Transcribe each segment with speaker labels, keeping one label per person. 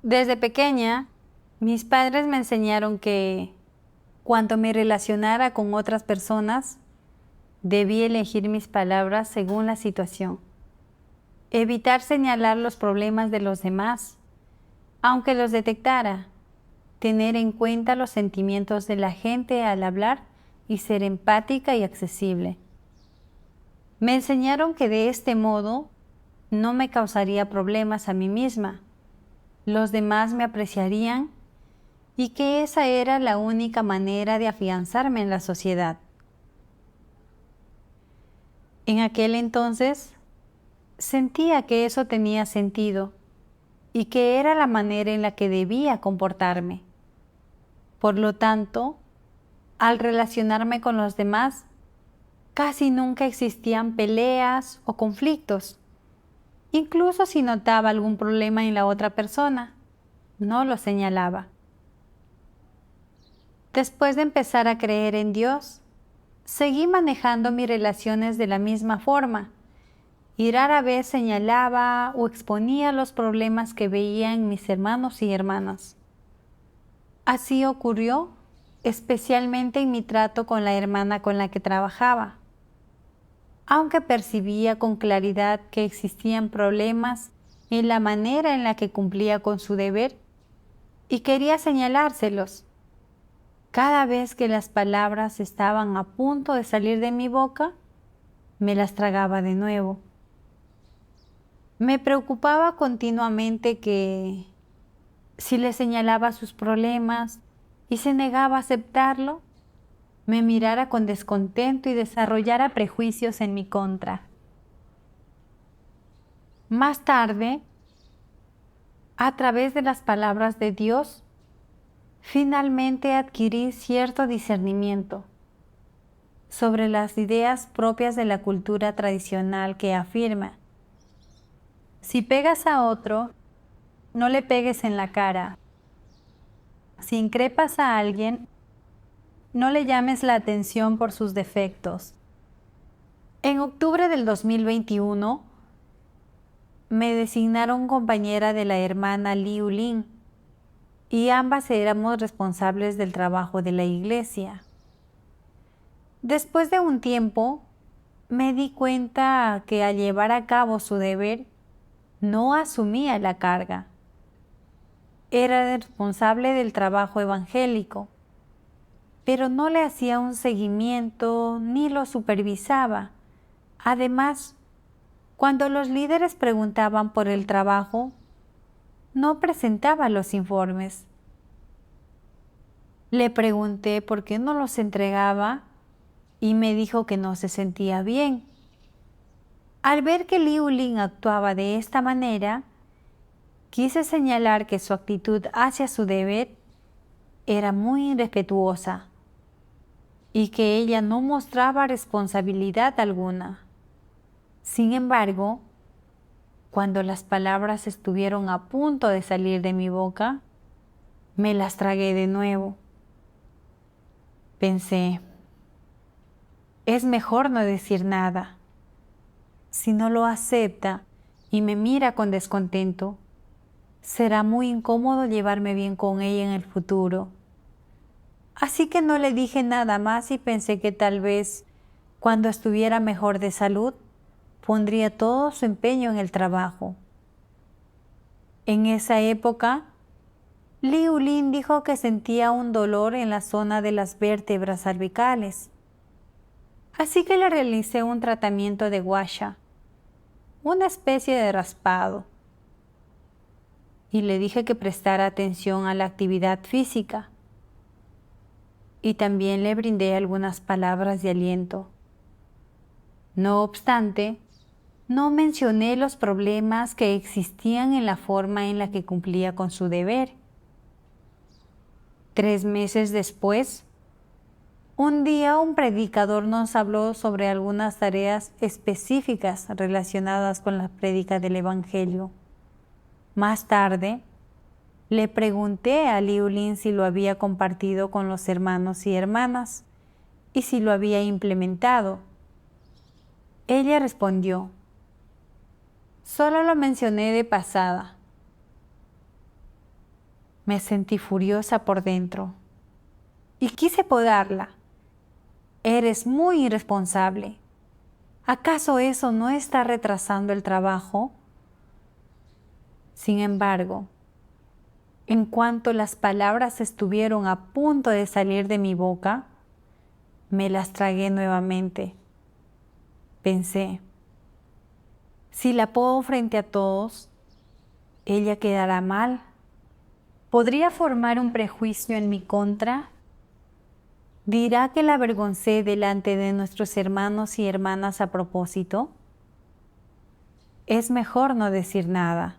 Speaker 1: Desde pequeña, mis padres me enseñaron que cuando me relacionara con otras personas, debí elegir mis palabras según la situación. Evitar señalar los problemas de los demás, aunque los detectara. Tener en cuenta los sentimientos de la gente al hablar y ser empática y accesible. Me enseñaron que de este modo no me causaría problemas a mí misma. Los demás me apreciarían y que esa era la única manera de afianzarme en la sociedad. En aquel entonces sentía que eso tenía sentido y que era la manera en la que debía comportarme. Por lo tanto, al relacionarme con los demás, casi nunca existían peleas o conflictos. Incluso si notaba algún problema en la otra persona, no lo señalaba. Después de empezar a creer en Dios, seguí manejando mis relaciones de la misma forma y rara vez señalaba o exponía los problemas que veía en mis hermanos y hermanas. Así ocurrió especialmente en mi trato con la hermana con la que trabajaba. Aunque percibía con claridad que existían problemas en la manera en la que cumplía con su deber y quería señalárselos, cada vez que las palabras estaban a punto de salir de mi boca, me las tragaba de nuevo. Me preocupaba continuamente que si le señalaba sus problemas y se negaba a aceptarlo, me mirara con descontento y desarrollara prejuicios en mi contra. Más tarde, a través de las palabras de Dios, finalmente adquirí cierto discernimiento sobre las ideas propias de la cultura tradicional que afirma: si pegas a otro, no le pegues en la cara. Si increpas a alguien, no le llames la atención por sus defectos. En octubre del 2021, me designaron compañera de la hermana Liu Lin y ambas éramos responsables del trabajo de la iglesia. Después de un tiempo, me di cuenta que al llevar a cabo su deber, no asumía la carga. Era responsable del trabajo evangélico, pero no le hacía un seguimiento ni lo supervisaba. Además, cuando los líderes preguntaban por el trabajo, no presentaba los informes. Le pregunté por qué no los entregaba y me dijo que no se sentía bien. Al ver que Liu Lin actuaba de esta manera, quise señalar que su actitud hacia su deber era muy irrespetuosa y que ella no mostraba responsabilidad alguna. Sin embargo, cuando las palabras estuvieron a punto de salir de mi boca, me las tragué de nuevo. Pensé, es mejor no decir nada. Si no lo acepta y me mira con descontento, será muy incómodo llevarme bien con ella en el futuro. Así que no le dije nada más y pensé que tal vez, cuando estuviera mejor de salud, pondría todo su empeño en el trabajo. En esa época, Liu Lin dijo que sentía un dolor en la zona de las vértebras cervicales. Así que le realicé un tratamiento de guasha, una especie de raspado, y le dije que prestara atención a la actividad física. Y también le brindé algunas palabras de aliento. No obstante, no mencioné los problemas que existían en la forma en la que cumplía con su deber. 3 meses después, un día un predicador nos habló sobre algunas tareas específicas relacionadas con la prédica del Evangelio. Más tarde, le pregunté a Liu Lin si lo había compartido con los hermanos y hermanas y si lo había implementado. Ella respondió, solo lo mencioné de pasada. Me sentí furiosa por dentro y quise podarla. Eres muy irresponsable. ¿Acaso eso no está retrasando el trabajo? Sin embargo, en cuanto las palabras estuvieron a punto de salir de mi boca, me las tragué nuevamente. Pensé, si la pongo frente a todos, ella quedará mal. ¿Podría formar un prejuicio en mi contra? ¿Dirá que la avergoncé delante de nuestros hermanos y hermanas a propósito? Es mejor no decir nada.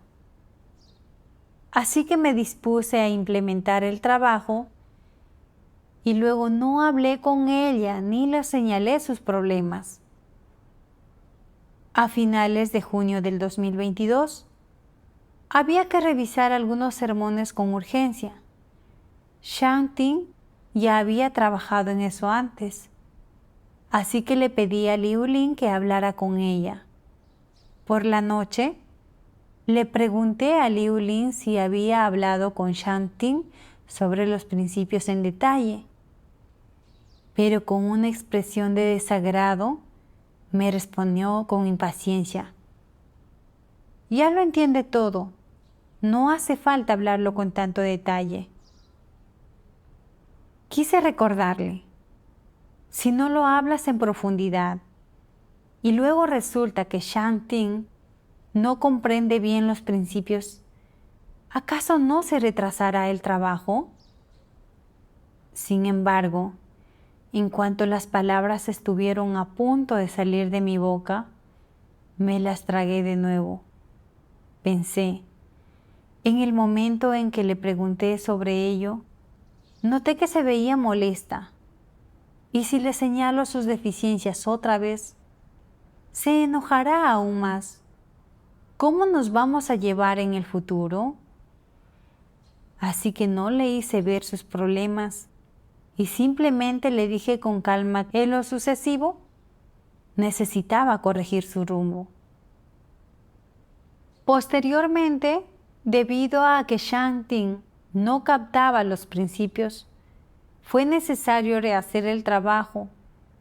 Speaker 1: Así que me dispuse a implementar el trabajo y luego no hablé con ella ni le señalé sus problemas. A finales de junio del 2022, había que revisar algunos sermones con urgencia. Shanti ya había trabajado en eso antes, así que le pedí a Liu Lin que hablara con ella. Por la noche, le pregunté a Liu Lin si había hablado con Shanti sobre los principios en detalle, pero con una expresión de desagrado me respondió con impaciencia. Ya lo entiende todo, no hace falta hablarlo con tanto detalle. Quise recordarle, si no lo hablas en profundidad y luego resulta que Shanti no comprende bien los principios, ¿acaso no se retrasará el trabajo? Sin embargo, en cuanto las palabras estuvieron a punto de salir de mi boca, me las tragué de nuevo. Pensé, en el momento en que le pregunté sobre ello, noté que se veía molesta, y si le señalo sus deficiencias otra vez, se enojará aún más. ¿Cómo nos vamos a llevar en el futuro? Así que no le hice ver sus problemas y simplemente le dije con calma que en lo sucesivo necesitaba corregir su rumbo. Posteriormente, debido a que Shanti no captaba los principios, fue necesario rehacer el trabajo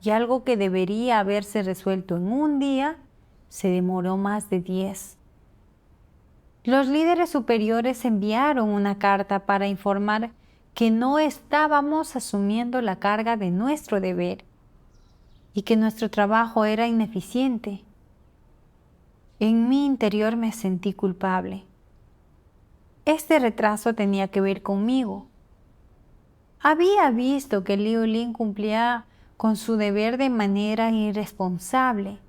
Speaker 1: y algo que debería haberse resuelto en un día se demoró más de 10. Los líderes superiores enviaron una carta para informar que no estábamos asumiendo la carga de nuestro deber y que nuestro trabajo era ineficiente. En mi interior me sentí culpable. Este retraso tenía que ver conmigo. Había visto que Liu Lin cumplía con su deber de manera irresponsable,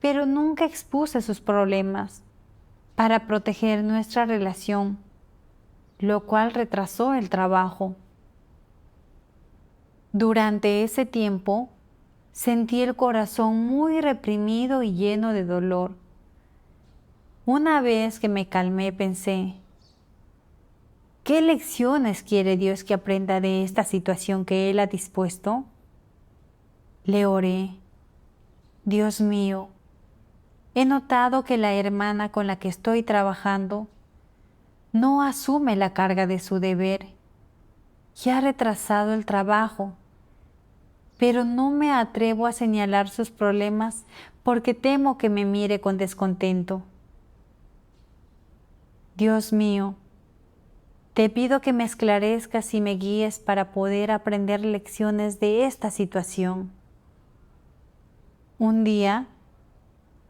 Speaker 1: pero nunca expuse sus problemas para proteger nuestra relación, lo cual retrasó el trabajo. Durante ese tiempo, sentí el corazón muy reprimido y lleno de dolor. Una vez que me calmé, pensé, ¿qué lecciones quiere Dios que aprenda de esta situación que Él ha dispuesto? Le oré, Dios mío, he notado que la hermana con la que estoy trabajando no asume la carga de su deber y ha retrasado el trabajo, pero no me atrevo a señalar sus problemas porque temo que me mire con descontento. Dios mío, te pido que me esclarezcas y me guíes para poder aprender lecciones de esta situación. Un día,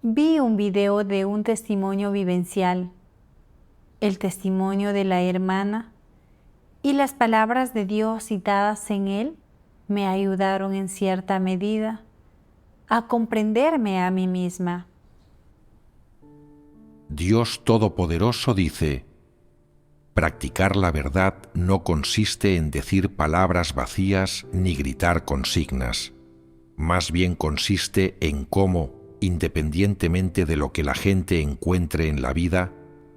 Speaker 1: vi un video de un testimonio vivencial, el testimonio de la hermana, y las palabras de Dios citadas en él me ayudaron en cierta medida a comprenderme a mí misma.
Speaker 2: Dios Todopoderoso dice: practicar la verdad no consiste en decir palabras vacías ni gritar consignas. Más bien consiste en cómo, independientemente de lo que la gente encuentre en la vida,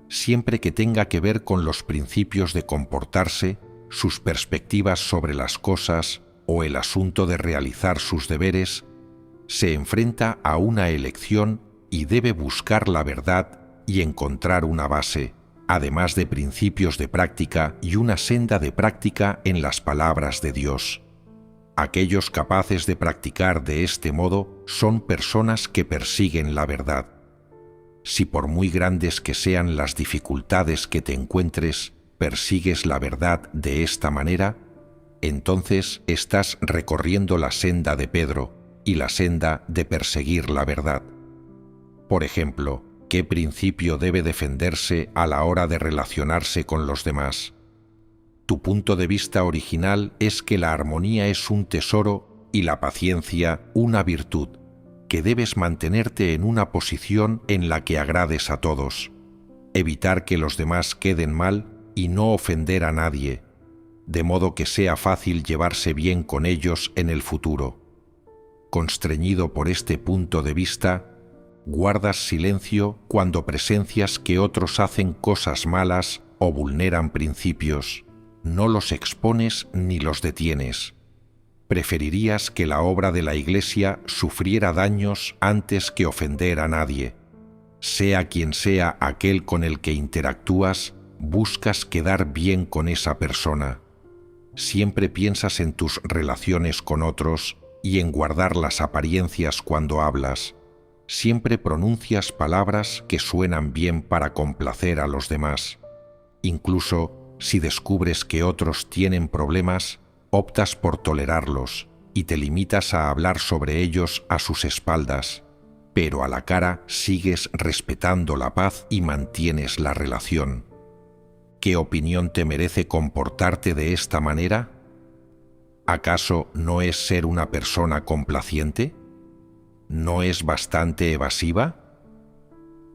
Speaker 2: siempre que tenga que ver con los principios de comportarse, sus perspectivas sobre las cosas o el asunto de realizar sus deberes, se enfrenta a una elección y debe buscar la verdad y encontrar una base, además de principios de práctica y una senda de práctica en las palabras de Dios. Aquellos capaces de practicar de este modo son personas que persiguen la verdad. Si por muy grandes que sean las dificultades que te encuentres, persigues la verdad de esta manera, entonces estás recorriendo la senda de Pedro y la senda de perseguir la verdad. Por ejemplo, ¿qué principio debe defenderse a la hora de relacionarse con los demás? Tu punto de vista original es que la armonía es un tesoro y la paciencia una virtud, que debes mantenerte en una posición en la que agrades a todos, evitar que los demás queden mal y no ofender a nadie, de modo que sea fácil llevarse bien con ellos en el futuro. Constreñido por este punto de vista, guardas silencio cuando presencias que otros hacen cosas malas o vulneran principios. No los expones ni los detienes. Preferirías que la obra de la Iglesia sufriera daños antes que ofender a nadie. Sea quien sea aquel con el que interactúas, buscas quedar bien con esa persona. Siempre piensas en tus relaciones con otros y en guardar las apariencias cuando hablas. Siempre pronuncias palabras que suenan bien para complacer a los demás. Incluso si descubres que otros tienen problemas, optas por tolerarlos y te limitas a hablar sobre ellos a sus espaldas, pero a la cara sigues respetando la paz y mantienes la relación. ¿Qué opinión te merece comportarte de esta manera? ¿Acaso no es ser una persona complaciente? ¿No es bastante evasiva?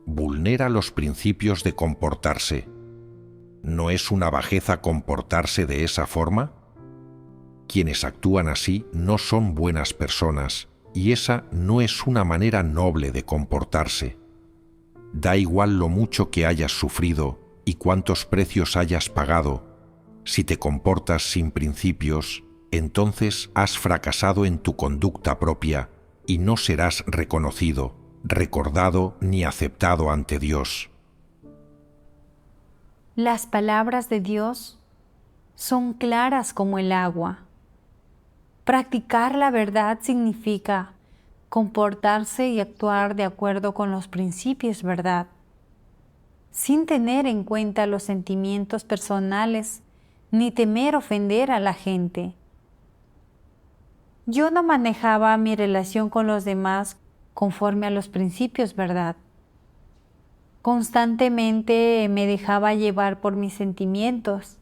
Speaker 2: Vulnera los principios de comportarse. ¿No es una bajeza comportarse de esa forma? Quienes actúan así no son buenas personas, y esa no es una manera noble de comportarse. Da igual lo mucho que hayas sufrido y cuántos precios hayas pagado. Si te comportas sin principios, entonces has fracasado en tu conducta propia y no serás reconocido, recordado ni aceptado ante Dios.
Speaker 1: Las palabras de Dios son claras como el agua. Practicar la verdad significa comportarse y actuar de acuerdo con los principios verdad, sin tener en cuenta los sentimientos personales ni temer ofender a la gente. Yo no manejaba mi relación con los demás conforme a los principios verdad. Constantemente me dejaba llevar por mis sentimientos.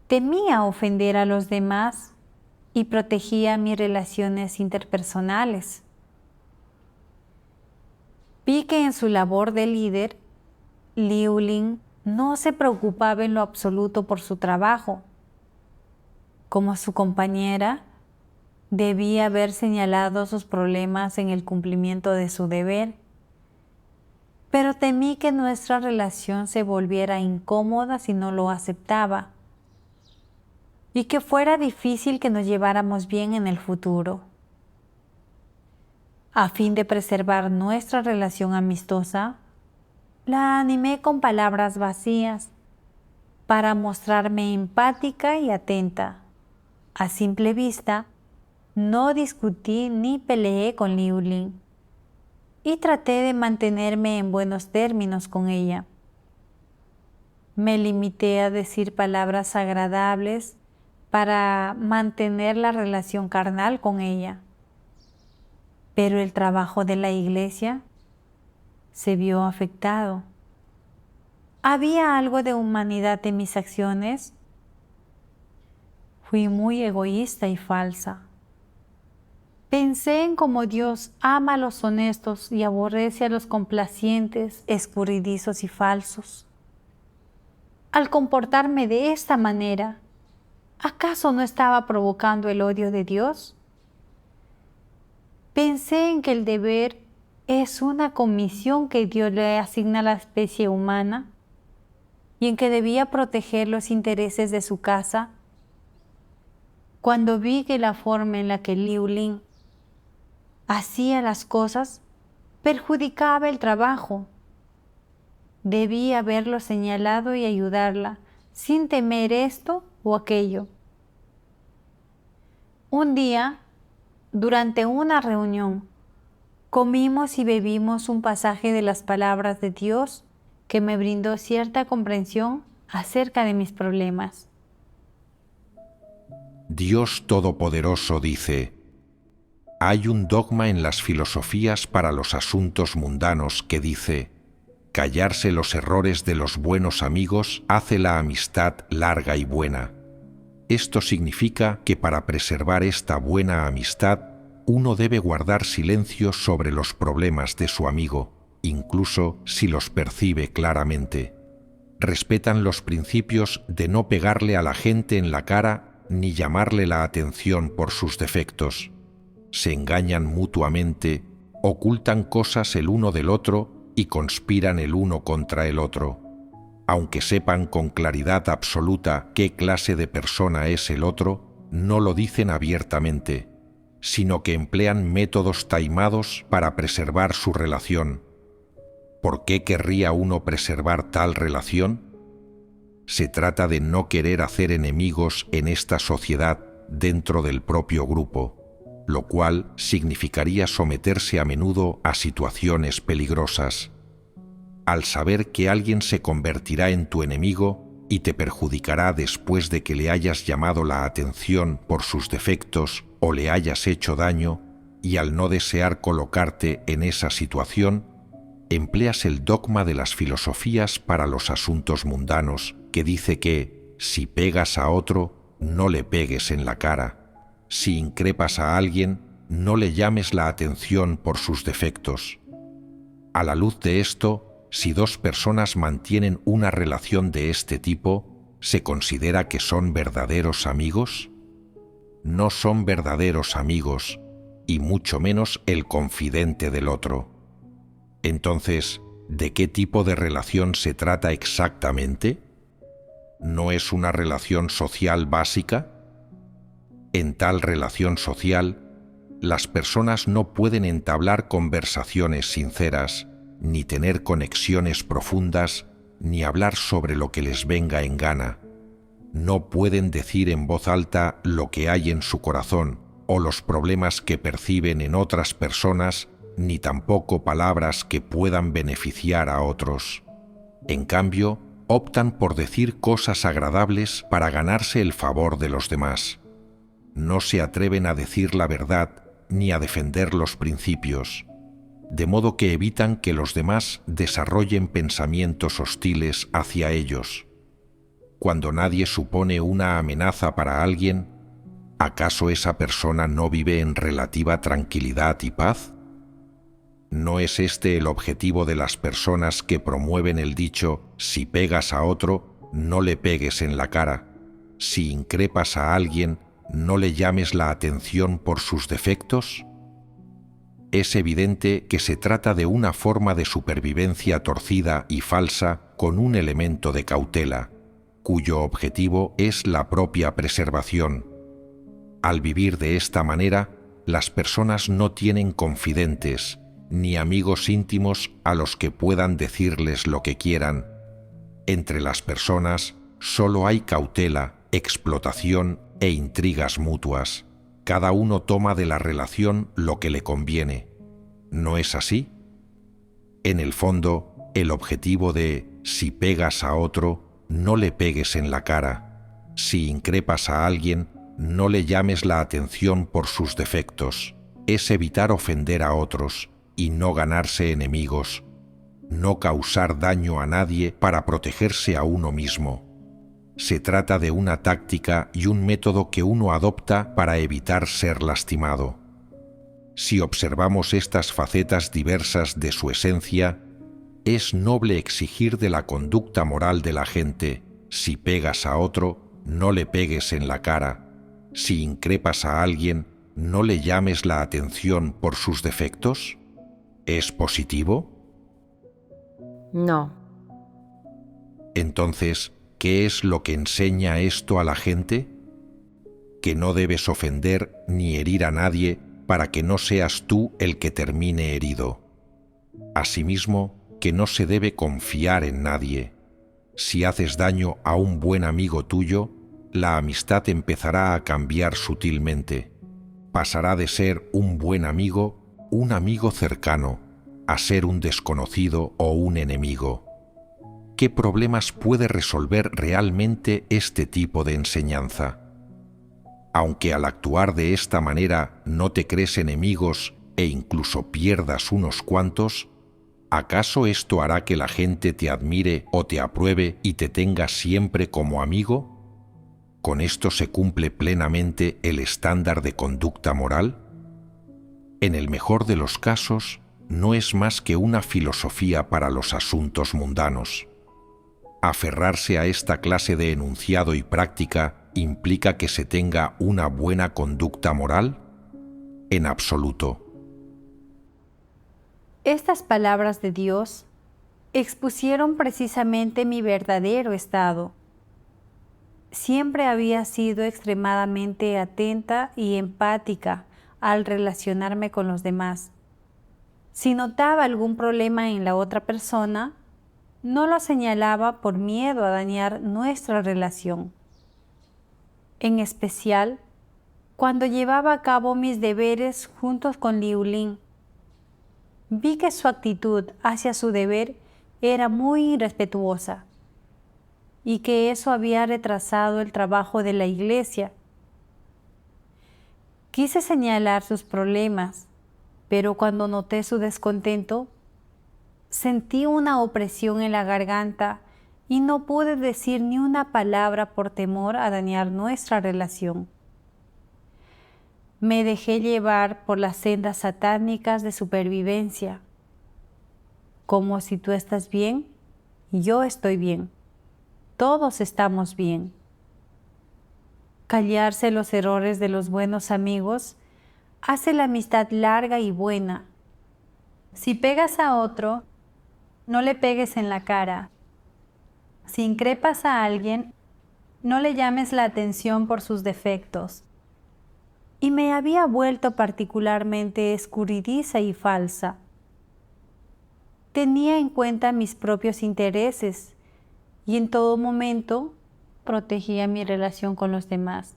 Speaker 1: Temía ofender a los demás y protegía mis relaciones interpersonales. Vi que en su labor de líder, Liu Ling no se preocupaba en lo absoluto por su trabajo. Como su compañera, debía haber señalado sus problemas en el cumplimiento de su deber. Pero temí que nuestra relación se volviera incómoda si no lo aceptaba y que fuera difícil que nos lleváramos bien en el futuro. A fin de preservar nuestra relación amistosa, la animé con palabras vacías para mostrarme empática y atenta. A simple vista, no discutí ni peleé con Liu Ling y traté de mantenerme en buenos términos con ella. Me limité a decir palabras agradables para mantener la relación carnal con ella. Pero el trabajo de la iglesia se vio afectado. ¿Había algo de humanidad en mis acciones? Fui muy egoísta y falsa. Pensé en cómo Dios ama a los honestos y aborrece a los complacientes, escurridizos y falsos. Al comportarme de esta manera, ¿acaso no estaba provocando el odio de Dios? Pensé en que el deber es una comisión que Dios le asigna a la especie humana y en que debía proteger los intereses de su casa. Cuando vi que la forma en la que Liu Ling hacía las cosas perjudicaba el trabajo, debí haberlo señalado y ayudarla, sin temer esto o aquello. Un día, durante una reunión, comimos y bebimos un pasaje de las palabras de Dios que me brindó cierta comprensión acerca de mis problemas.
Speaker 2: Dios Todopoderoso dice: hay un dogma en las filosofías para los asuntos mundanos que dice: callarse los errores de los buenos amigos hace la amistad larga y buena. Esto significa que para preservar esta buena amistad, uno debe guardar silencio sobre los problemas de su amigo, incluso si los percibe claramente. Respetan los principios de no pegarle a la gente en la cara ni llamarle la atención por sus defectos. Se engañan mutuamente, ocultan cosas el uno del otro y conspiran el uno contra el otro. Aunque sepan con claridad absoluta qué clase de persona es el otro, no lo dicen abiertamente, sino que emplean métodos taimados para preservar su relación. ¿Por qué querría uno preservar tal relación? Se trata de no querer hacer enemigos en esta sociedad dentro del propio grupo, lo cual significaría someterse a menudo a situaciones peligrosas. Al saber que alguien se convertirá en tu enemigo y te perjudicará después de que le hayas llamado la atención por sus defectos o le hayas hecho daño, y al no desear colocarte en esa situación, empleas el dogma de las filosofías para los asuntos mundanos, que dice que, si pegas a otro, no le pegues en la cara. Si increpas a alguien, no le llames la atención por sus defectos. A la luz de esto, si dos personas mantienen una relación de este tipo, ¿se considera que son verdaderos amigos? No son verdaderos amigos, y mucho menos el confidente del otro. Entonces, ¿de qué tipo de relación se trata exactamente? ¿No es una relación social básica? En tal relación social, las personas no pueden entablar conversaciones sinceras, ni tener conexiones profundas, ni hablar sobre lo que les venga en gana. No pueden decir en voz alta lo que hay en su corazón o los problemas que perciben en otras personas, ni tampoco palabras que puedan beneficiar a otros. En cambio, optan por decir cosas agradables para ganarse el favor de los demás. No se atreven a decir la verdad ni a defender los principios, de modo que evitan que los demás desarrollen pensamientos hostiles hacia ellos. Cuando nadie supone una amenaza para alguien, ¿acaso esa persona no vive en relativa tranquilidad y paz? ¿No es este el objetivo de las personas que promueven el dicho: si pegas a otro, no le pegues en la cara; si increpas a alguien, no le llames la atención por sus defectos? Es evidente que se trata de una forma de supervivencia torcida y falsa con un elemento de cautela, cuyo objetivo es la propia preservación. Al vivir de esta manera, las personas no tienen confidentes, ni amigos íntimos a los que puedan decirles lo que quieran. Entre las personas solo hay cautela, explotación e intrigas mutuas. Cada uno toma de la relación lo que le conviene. ¿No es así? En el fondo, el objetivo de si pegas a otro, no le pegues en la cara; si increpas a alguien, no le llames la atención por sus defectos, es evitar ofender a otros y no ganarse enemigos, no causar daño a nadie para protegerse a uno mismo. Se trata de una táctica y un método que uno adopta para evitar ser lastimado. Si observamos estas facetas diversas de su esencia, es noble exigir de la conducta moral de la gente: si pegas a otro, no le pegues en la cara; si increpas a alguien, no le llames la atención por sus defectos. ¿Es positivo?
Speaker 3: No.
Speaker 2: Entonces, ¿qué es lo que enseña esto a la gente? Que no debes ofender ni herir a nadie para que no seas tú el que termine herido. Asimismo, que no se debe confiar en nadie. Si haces daño a un buen amigo tuyo, la amistad empezará a cambiar sutilmente. Pasará de ser un buen amigo, un amigo cercano, a ser un desconocido o un enemigo. ¿Qué problemas puede resolver realmente este tipo de enseñanza? Aunque al actuar de esta manera no te crees enemigos e incluso pierdas unos cuantos, ¿acaso esto hará que la gente te admire o te apruebe y te tenga siempre como amigo? ¿Con esto se cumple plenamente el estándar de conducta moral? En el mejor de los casos, no es más que una filosofía para los asuntos mundanos. Aferrarse a esta clase de enunciado y práctica implica que se tenga una buena conducta moral? En absoluto.
Speaker 1: Estas palabras de Dios expusieron precisamente mi verdadero estado. Siempre había sido extremadamente atenta y empática al relacionarme con los demás. Si notaba algún problema en la otra persona, no lo señalaba por miedo a dañar nuestra relación. En especial, cuando llevaba a cabo mis deberes juntos con Liu Lin, vi que su actitud hacia su deber era muy irrespetuosa y que eso había retrasado el trabajo de la iglesia. Quise señalar sus problemas, pero cuando noté su descontento, sentí una opresión en la garganta y no pude decir ni una palabra por temor a dañar nuestra relación. Me dejé llevar por las sendas satánicas de supervivencia, como si tú estás bien, yo estoy bien, todos estamos bien. Callarse los errores de los buenos amigos hace la amistad larga y buena. Si pegas a otro, no le pegues en la cara. Si increpas a alguien, no le llames la atención por sus defectos. Y me había vuelto particularmente escurridiza y falsa. Tenía en cuenta mis propios intereses y en todo momento protegía mi relación con los demás.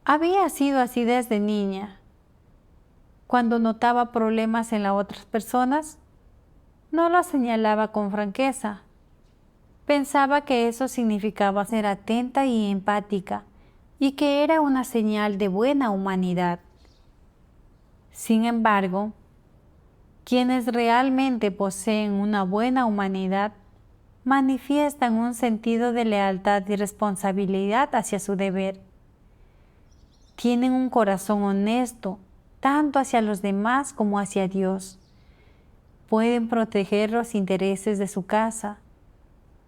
Speaker 1: Había sido así desde niña. Cuando notaba problemas en las otras personas, no los señalaba con franqueza. Pensaba que eso significaba ser atenta y empática y que era una señal de buena humanidad. Sin embargo, quienes realmente poseen una buena humanidad manifiestan un sentido de lealtad y responsabilidad hacia su deber. Tienen un corazón honesto, tanto hacia los demás como hacia Dios. Pueden proteger los intereses de su casa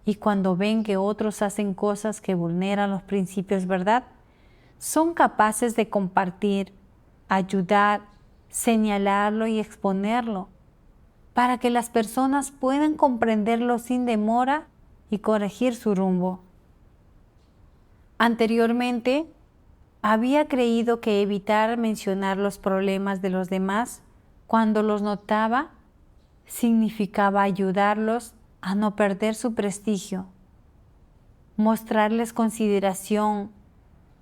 Speaker 1: y cuando ven que otros hacen cosas que vulneran los principios, ¿verdad?, son capaces de compartir, ayudar, señalarlo y exponerlo para que las personas puedan comprenderlo sin demora y corregir su rumbo. Anteriormente, había creído que evitar mencionar los problemas de los demás cuando los notaba significaba ayudarlos a no perder su prestigio, mostrarles consideración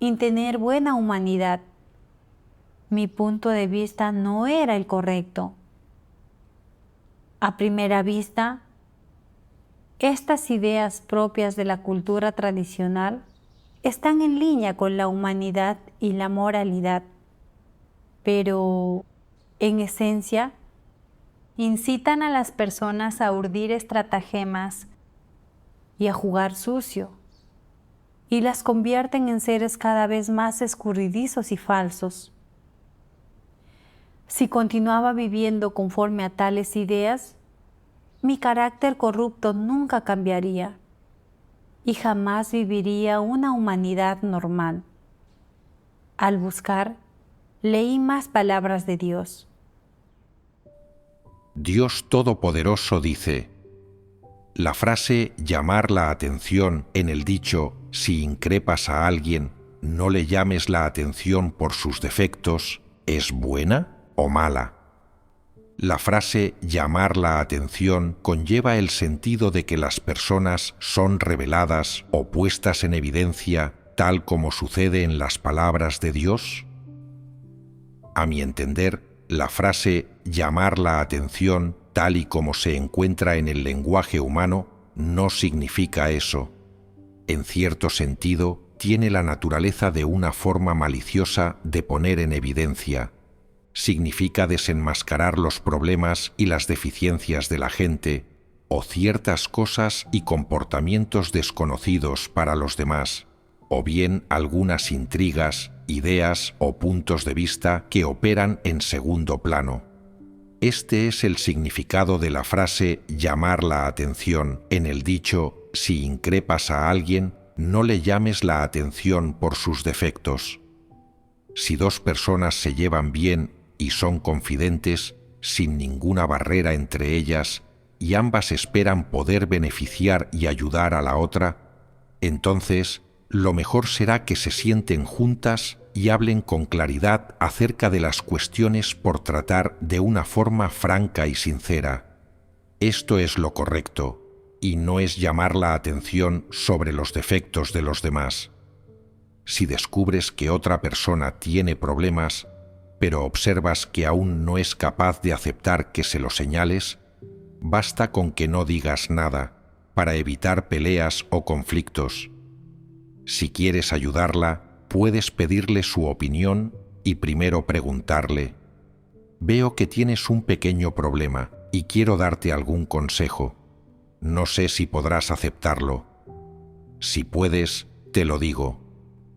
Speaker 1: y tener buena humanidad. Mi punto de vista no era el correcto. A primera vista, estas ideas propias de la cultura tradicional están en línea con la humanidad y la moralidad, pero en esencia incitan a las personas a urdir estratagemas y a jugar sucio, y las convierten en seres cada vez más escurridizos y falsos. Si continuaba viviendo conforme a tales ideas, mi carácter corrupto nunca cambiaría y jamás viviría una humanidad normal. Al buscar, leí más palabras de Dios.
Speaker 2: Dios Todopoderoso dice: la frase llamar la atención en el dicho si increpas a alguien, no le llames la atención por sus defectos, ¿es buena o mala? La frase llamar la atención conlleva el sentido de que las personas son reveladas o puestas en evidencia tal como sucede en las palabras de Dios. A mi entender, la frase llamar la atención tal y como se encuentra en el lenguaje humano no significa eso. En cierto sentido, tiene la naturaleza de una forma maliciosa de poner en evidencia. Significa desenmascarar los problemas y las deficiencias de la gente, o ciertas cosas y comportamientos desconocidos para los demás, o bien algunas intrigas, ideas o puntos de vista que operan en segundo plano. Este es el significado de la frase llamar la atención en el dicho: si increpas a alguien, no le llames la atención por sus defectos. Si dos personas se llevan bien y son confidentes, sin ninguna barrera entre ellas, y ambas esperan poder beneficiar y ayudar a la otra, entonces lo mejor será que se sienten juntas y hablen con claridad acerca de las cuestiones por tratar de una forma franca y sincera. Esto es lo correcto, y no es llamar la atención sobre los defectos de los demás. Si descubres que otra persona tiene problemas, pero observas que aún no es capaz de aceptar que se lo señales, basta con que no digas nada para evitar peleas o conflictos. Si quieres ayudarla, puedes pedirle su opinión y primero preguntarle: veo que tienes un pequeño problema y quiero darte algún consejo. No sé si podrás aceptarlo. Si puedes, te lo digo.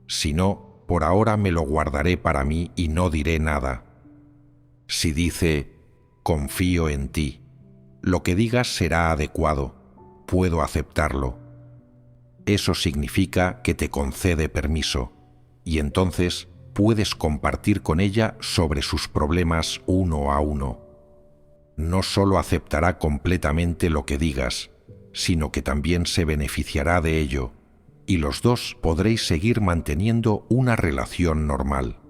Speaker 2: Si no, por ahora me lo guardaré para mí y no diré nada. Si dice: confío en ti, lo que digas será adecuado, puedo aceptarlo. Eso significa que te concede permiso, y entonces puedes compartir con ella sobre sus problemas uno a uno. No solo aceptará completamente lo que digas, sino que también se beneficiará de ello, y los dos podréis seguir manteniendo una relación normal.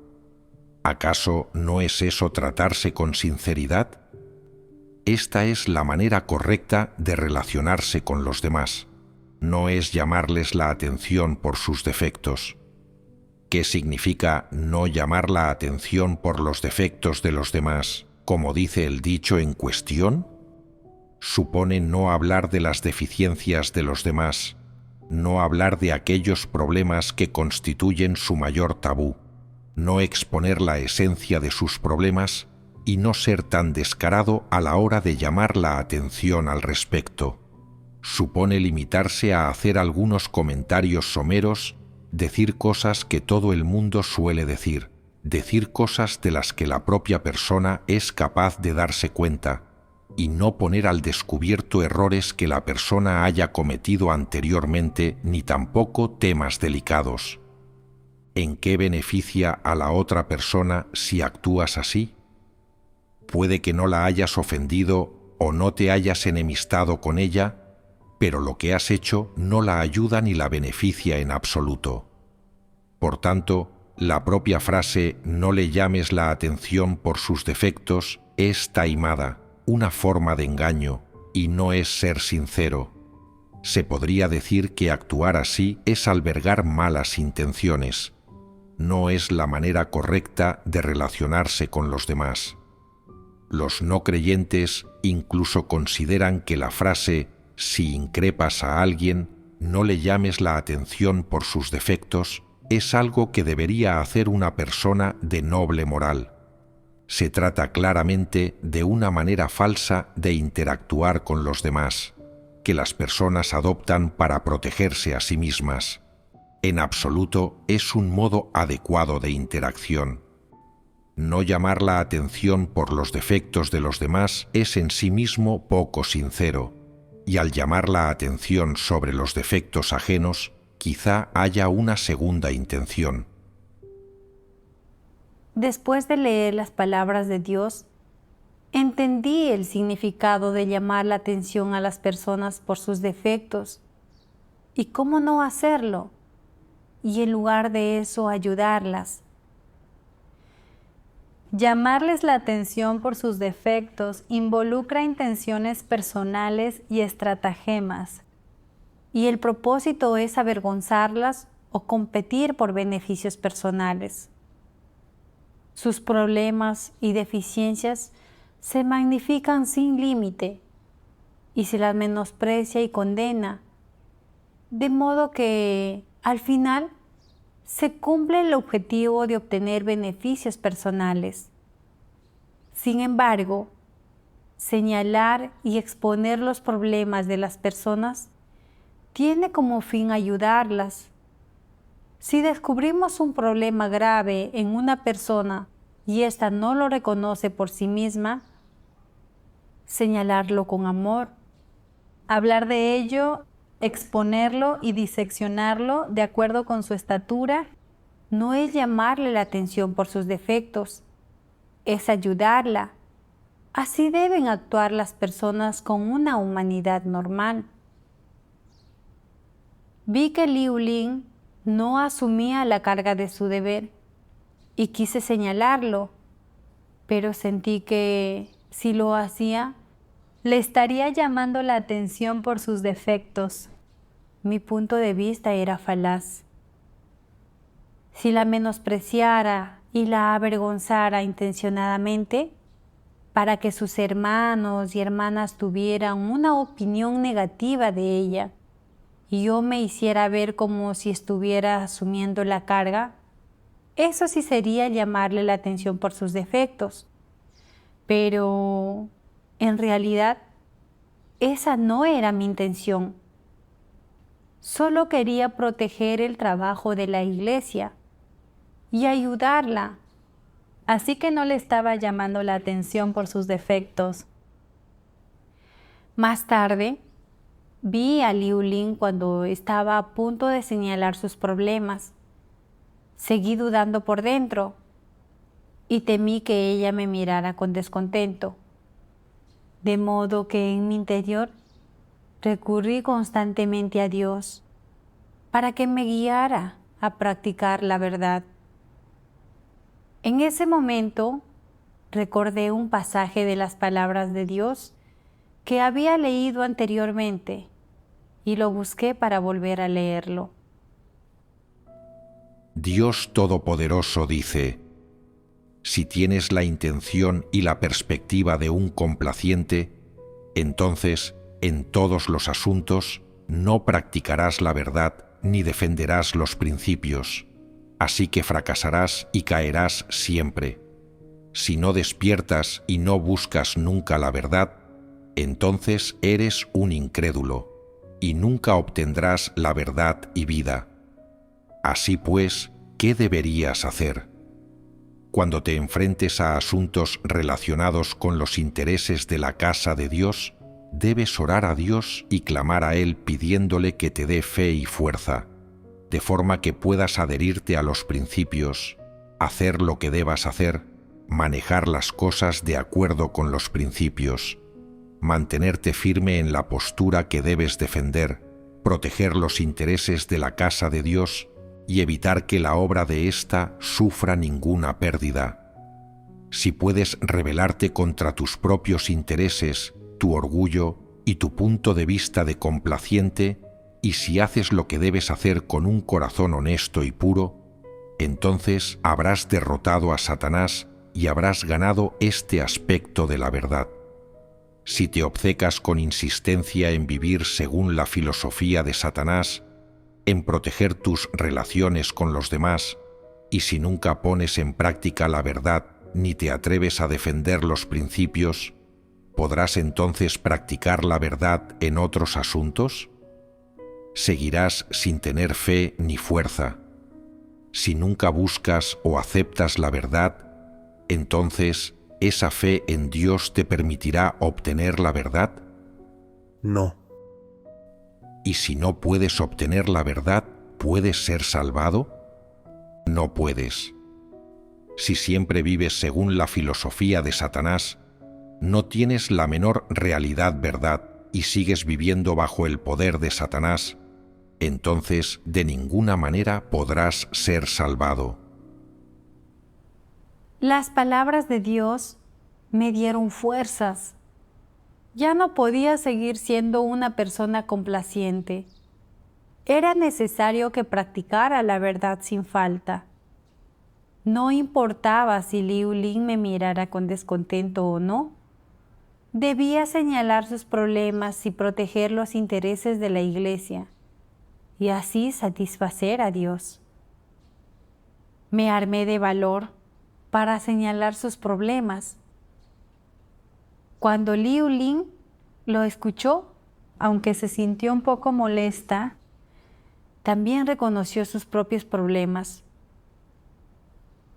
Speaker 2: ¿Acaso no es eso tratarse con sinceridad? Esta es la manera correcta de relacionarse con los demás. No es llamarles la atención por sus defectos. ¿Qué significa no llamar la atención por los defectos de los demás, como dice el dicho en cuestión? Supone no hablar de las deficiencias de los demás, no hablar de aquellos problemas que constituyen su mayor tabú, no exponer la esencia de sus problemas y no ser tan descarado a la hora de llamar la atención al respecto. Supone limitarse a hacer algunos comentarios someros, decir cosas que todo el mundo suele decir cosas de las que la propia persona es capaz de darse cuenta, y no poner al descubierto errores que la persona haya cometido anteriormente, ni tampoco temas delicados. ¿En qué beneficia a la otra persona si actúas así? Puede que no la hayas ofendido o no te hayas enemistado con ella, pero lo que has hecho no la ayuda ni la beneficia en absoluto. Por tanto, la propia frase «no le llames la atención por sus defectos» es taimada, una forma de engaño, y no es ser sincero. Se podría decir que actuar así es albergar malas intenciones. No es la manera correcta de relacionarse con los demás. Los no creyentes incluso consideran que la frase «si increpas a alguien, no le llames la atención por sus defectos» es algo que debería hacer una persona de noble moral. Se trata claramente de una manera falsa de interactuar con los demás, que las personas adoptan para protegerse a sí mismas. En absoluto es un modo adecuado de interacción. No llamar la atención por los defectos de los demás es en sí mismo poco sincero, y al llamar la atención sobre los defectos ajenos, quizá haya una segunda intención.
Speaker 1: Después de leer las palabras de Dios, entendí el significado de llamar la atención a las personas por sus defectos y cómo no hacerlo, y en lugar de eso ayudarlas. Llamarles la atención por sus defectos involucra intenciones personales y estratagemas, y el propósito es avergonzarlas o competir por beneficios personales. Sus problemas y deficiencias se magnifican sin límite y se las menosprecia y condena, de modo que, al final, se cumple el objetivo de obtener beneficios personales. Sin embargo, señalar y exponer los problemas de las personas tiene como fin ayudarlas. Si descubrimos un problema grave en una persona y ésta no lo reconoce por sí misma, señalarlo con amor, hablar de ello, exponerlo y diseccionarlo de acuerdo con su estatura, no es llamarle la atención por sus defectos, es ayudarla. Así deben actuar las personas con una humanidad normal. Vi que Liu Ling no asumía la carga de su deber y quise señalarlo, pero sentí que, si lo hacía, le estaría llamando la atención por sus defectos. Mi punto de vista era falaz. Si la menospreciara y la avergonzara intencionadamente, para que sus hermanos y hermanas tuvieran una opinión negativa de ella, y yo me hiciera ver como si estuviera asumiendo la carga, eso sí sería llamarle la atención por sus defectos. Pero, en realidad, esa no era mi intención. Solo quería proteger el trabajo de la iglesia y ayudarla. Así que no le estaba llamando la atención por sus defectos. Más tarde, vi a Liu Ling cuando estaba a punto de señalar sus problemas. Seguí dudando por dentro y temí que ella me mirara con descontento. De modo que en mi interior recurrí constantemente a Dios para que me guiara a practicar la verdad. En ese momento recordé un pasaje de las palabras de Dios que había leído anteriormente y lo busqué para volver a leerlo.
Speaker 2: Dios Todopoderoso dice: si tienes la intención y la perspectiva de un complaciente, entonces, en todos los asuntos, no practicarás la verdad ni defenderás los principios, así que fracasarás y caerás siempre. Si no despiertas y no buscas nunca la verdad, entonces eres un incrédulo, y nunca obtendrás la verdad y vida. Así pues, ¿qué deberías hacer? Cuando te enfrentes a asuntos relacionados con los intereses de la casa de Dios, debes orar a Dios y clamar a Él pidiéndole que te dé fe y fuerza, de forma que puedas adherirte a los principios, hacer lo que debas hacer, manejar las cosas de acuerdo con los principios, mantenerte firme en la postura que debes defender, proteger los intereses de la casa de Dios y evitar que la obra de ésta sufra ninguna pérdida. Si puedes rebelarte contra tus propios intereses, tu orgullo y tu punto de vista de complaciente, y si haces lo que debes hacer con un corazón honesto y puro, entonces habrás derrotado a Satanás y habrás ganado este aspecto de la verdad. Si te obcecas con insistencia en vivir según la filosofía de Satanás, en proteger tus relaciones con los demás, y si nunca pones en práctica la verdad ni te atreves a defender los principios, ¿podrás entonces practicar la verdad en otros asuntos? Seguirás sin tener fe ni fuerza. Si nunca buscas o aceptas la verdad, entonces ¿esa fe en Dios te permitirá obtener la verdad?
Speaker 3: No.
Speaker 2: ¿Y si no puedes obtener la verdad, puedes ser salvado? No puedes. Si siempre vives según la filosofía de Satanás, no tienes la menor realidad verdad y sigues viviendo bajo el poder de Satanás, entonces de ninguna manera podrás ser salvado.
Speaker 1: Las palabras de Dios me dieron fuerzas. Ya no podía seguir siendo una persona complaciente. Era necesario que practicara la verdad sin falta. No importaba si Liu Lin me mirara con descontento o no. Debía señalar sus problemas y proteger los intereses de la Iglesia, y así satisfacer a Dios. Me armé de valor para señalar sus problemas. Cuando Liu Lin lo escuchó, aunque se sintió un poco molesta, también reconoció sus propios problemas.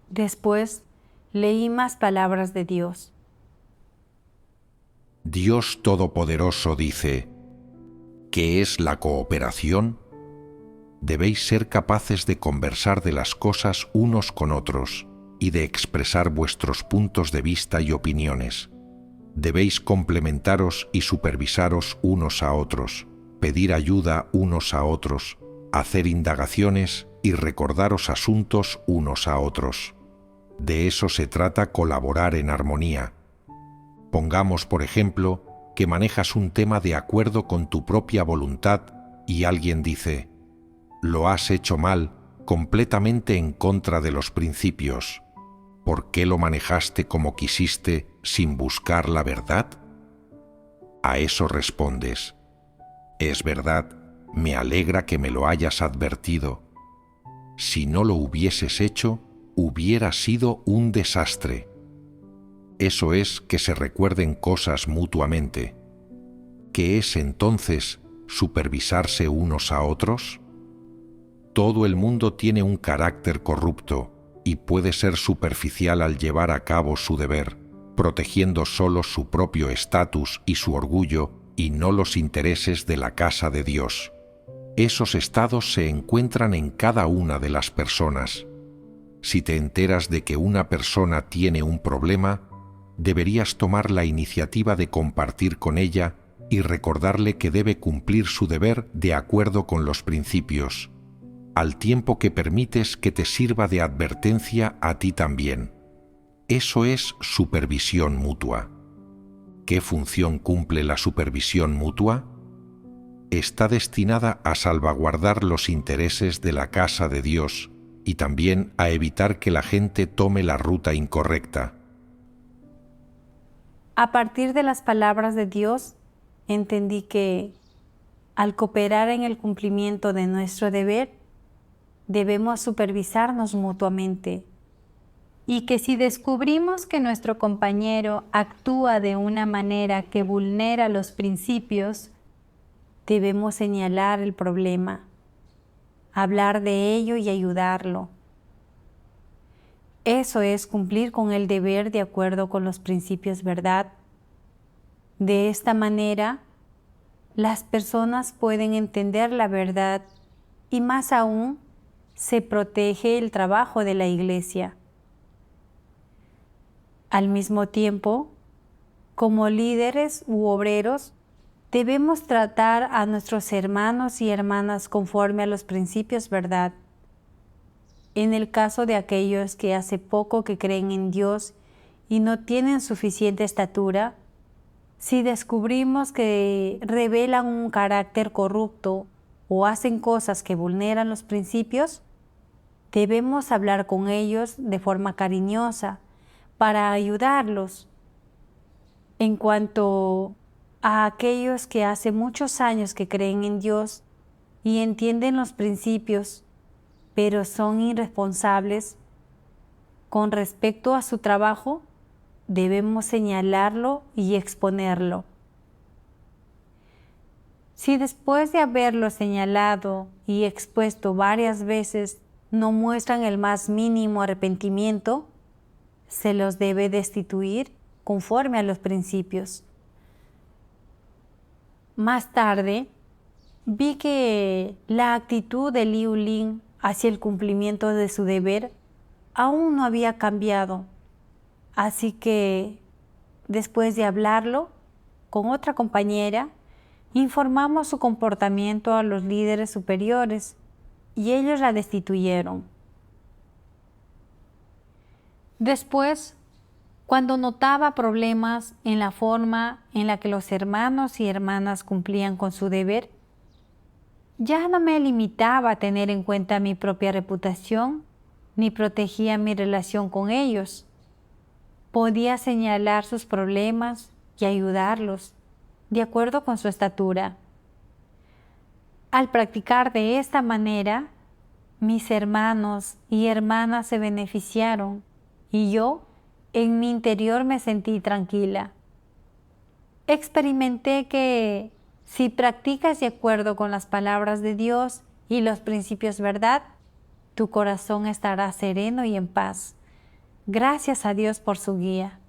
Speaker 1: Después leí más palabras de Dios.
Speaker 2: Dios Todopoderoso dice: ¿qué es la cooperación? Debéis ser capaces de conversar de las cosas unos con otros y de expresar vuestros puntos de vista y opiniones. Debéis complementaros y supervisaros unos a otros, pedir ayuda unos a otros, hacer indagaciones y recordaros asuntos unos a otros. De eso se trata colaborar en armonía. Pongamos, por ejemplo, que manejas un tema de acuerdo con tu propia voluntad y alguien dice: lo has hecho mal, completamente en contra de los principios. ¿Por qué lo manejaste como quisiste sin buscar la verdad? A eso respondes: es verdad, me alegra que me lo hayas advertido. Si no lo hubieses hecho, hubiera sido un desastre. Eso es que se recuerden cosas mutuamente. ¿Qué es entonces supervisarse unos a otros? Todo el mundo tiene un carácter corrupto y puede ser superficial al llevar a cabo su deber, protegiendo solo su propio estatus y su orgullo y no los intereses de la casa de Dios. Esos estados se encuentran en cada una de las personas. Si te enteras de que una persona tiene un problema, deberías tomar la iniciativa de compartir con ella y recordarle que debe cumplir su deber de acuerdo con los principios, al tiempo que permites que te sirva de advertencia a ti también. Eso es supervisión mutua. ¿Qué función cumple la supervisión mutua? Está destinada a salvaguardar los intereses de la casa de Dios y también a evitar que la gente tome la ruta incorrecta.
Speaker 1: A partir de las palabras de Dios, entendí que, al cooperar en el cumplimiento de nuestro deber, debemos supervisarnos mutuamente, y que si descubrimos que nuestro compañero actúa de una manera que vulnera los principios, debemos señalar el problema, hablar de ello y ayudarlo. Eso es cumplir con el deber de acuerdo con los principios, ¿verdad? De esta manera, las personas pueden entender la verdad y más aún, se protege el trabajo de la Iglesia. Al mismo tiempo, como líderes u obreros, debemos tratar a nuestros hermanos y hermanas conforme a los principios, ¿verdad? En el caso de aquellos que hace poco que creen en Dios y no tienen suficiente estatura, si descubrimos que revelan un carácter corrupto o hacen cosas que vulneran los principios, debemos hablar con ellos de forma cariñosa para ayudarlos. En cuanto a aquellos que hace muchos años que creen en Dios y entienden los principios, pero son irresponsables con respecto a su trabajo, debemos señalarlo y exponerlo. Si después de haberlo señalado y expuesto varias veces no muestran el más mínimo arrepentimiento, se los debe destituir conforme a los principios. Más tarde, vi que la actitud de Liu Lin hacia el cumplimiento de su deber aún no había cambiado. Así que, después de hablarlo con otra compañera, informamos su comportamiento a los líderes superiores y ellos la destituyeron. Después, cuando notaba problemas en la forma en la que los hermanos y hermanas cumplían con su deber, ya no me limitaba a tener en cuenta mi propia reputación ni protegía mi relación con ellos. Podía señalar sus problemas y ayudarlos de acuerdo con su estatura. Al practicar de esta manera, mis hermanos y hermanas se beneficiaron y yo en mi interior me sentí tranquila. Experimenté que si practicas de acuerdo con las palabras de Dios y los principios verdad, tu corazón estará sereno y en paz. Gracias a Dios por su guía.